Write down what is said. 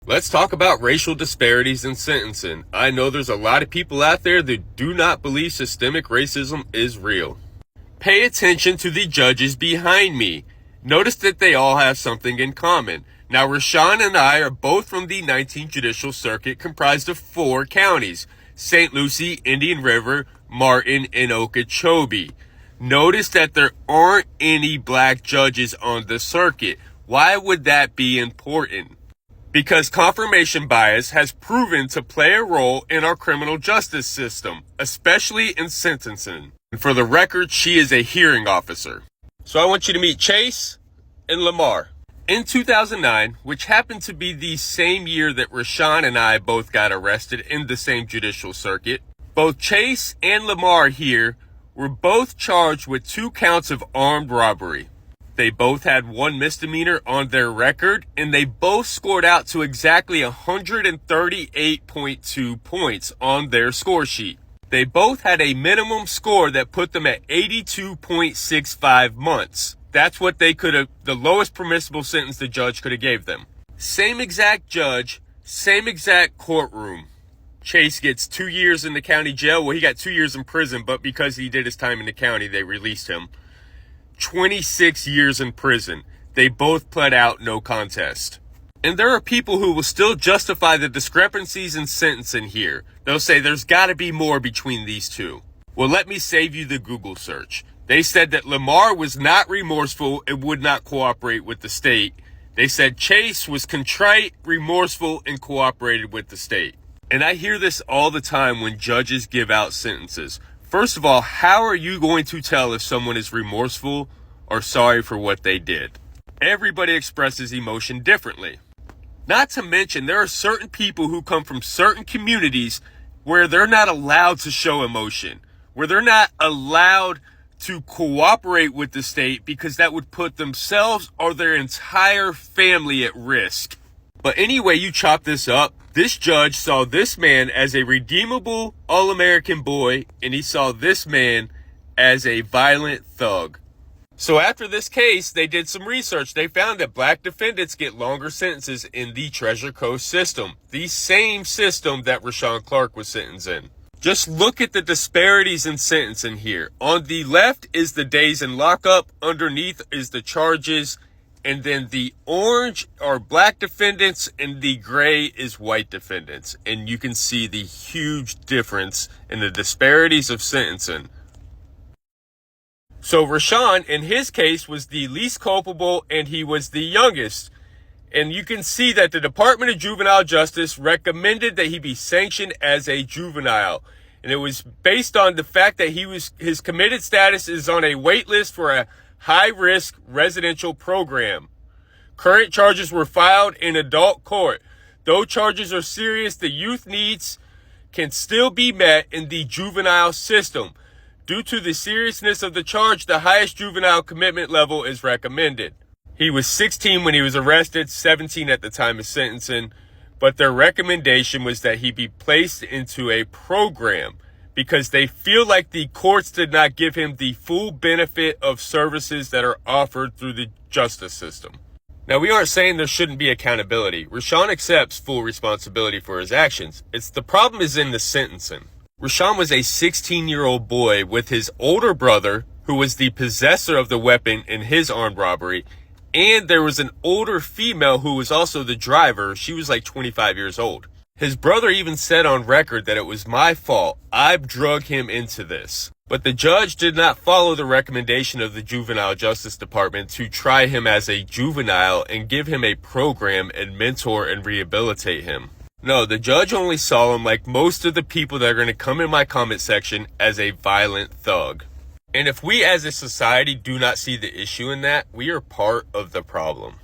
Let's talk about racial disparities in sentencing. I know there's a lot of people out there that do not believe systemic racism is real. Pay attention to the judges behind me. Notice that they all have something in common. Now, Rashawn and I are both from the 19th Judicial Circuit, comprised of 4 counties: St. Lucie, Indian River, Martin, and Okeechobee. Notice that there aren't any black judges on the circuit. Why would that be important? Because confirmation bias has proven to play a role in our criminal justice system, especially in sentencing. And for the record, she is a hearing officer. So I want you to meet Chase and Lamar. In 2009, which happened to be the same year that Rashawn and I both got arrested in the same judicial circuit, both Chase and Lamar here were both charged with 2 counts of armed robbery. They both had 1 misdemeanor on their record, and they both scored out to exactly 138.2 points on their score sheet. They both had a minimum score that put them at 82.65 months. That's what they could have, the lowest permissible sentence the judge could have gave them. Same exact judge, same exact courtroom. Chase gets 2 years in the county jail. Well, he got 2 years in prison, but because he did his time in the county, they released him. 26 years in prison. They both pled out no contest. And there are people who will still justify the discrepancies in sentencing here. They'll say there's got to be more between these two. Well, let me save you the Google search. They said that Lamar was not remorseful and would not cooperate with the state. They said Chase was contrite, remorseful, and cooperated with the state. And I hear this all the time when judges give out sentences. First of all, how are you going to tell if someone is remorseful or sorry for what they did? Everybody expresses emotion differently. Not to mention, there are certain people who come from certain communities where they're not allowed to show emotion, where they're not allowed to cooperate with the state because that would put themselves or their entire family at risk. But anyway, you chop this up. This judge saw this man as a redeemable all-American boy, and he saw this man as a violent thug. So after this case, they did some research. They found that black defendants get longer sentences in the Treasure Coast system, the same system that Rashawn Clark was sentenced in. Just look at the disparities in sentencing here. On the left is the days in lockup, underneath is the charges, and then the orange are black defendants and the gray is white defendants. And you can see the huge difference in the disparities of sentencing. So Rashawn, in his case, was the least culpable and he was the youngest. And you can see that the Department of Juvenile Justice recommended that he be sanctioned as a juvenile. And it was based on the fact that his committed status is on a wait list for a high-risk residential program. Current charges were filed in adult court. Though charges are serious, the youth needs can still be met in the juvenile system. Due to the seriousness of the charge, the highest juvenile commitment level is recommended. He was 16 when he was arrested, 17 at the time of sentencing, but their recommendation was that he be placed into a program because they feel like the courts did not give him the full benefit of services that are offered through the justice system. Now, we aren't saying there shouldn't be accountability. Rashawn accepts full responsibility for his actions. The problem is in the sentencing. Rashawn was a 16-year-old boy with his older brother, who was the possessor of the weapon in his armed robbery, and there was an older female who was also the driver. She was like 25 years old. His brother even said on record that it was my fault. I drug him into this. But the judge did not follow the recommendation of the Juvenile Justice Department to try him as a juvenile and give him a program and mentor and rehabilitate him. No, the judge only saw him, like most of the people that are going to come in my comment section, as a violent thug. And if we as a society do not see the issue in that, we are part of the problem.